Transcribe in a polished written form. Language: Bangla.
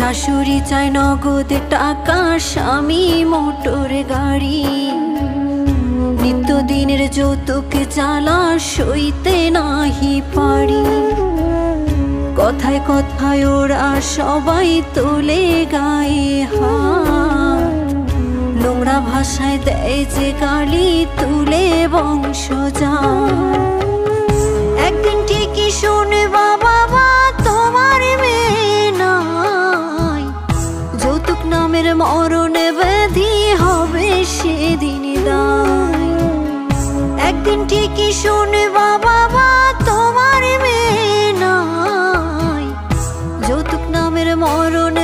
শাশুড়ি চায় নগদ টাকা, স্বামী মোটর গাড়ি। নিত্যদিনের যৌতুক জ্বালা সইতে নাহি পারি। কথায় কথায় ওরা সবাই তোলে গায়ে হাত, নোংরা ভাষায় দেয় যে গালি, তুলে বংশজাত। একদিন ঠিকই শুনবা বাবা তোমার মেয়ে নাই, যৌতুক নামের মরণে ব্যাধি হবে সেদিন দায়। একদিন ঠিকই শুনবা বাবা তোমার মেয়ে নাই, যৌতুক নামের মরণে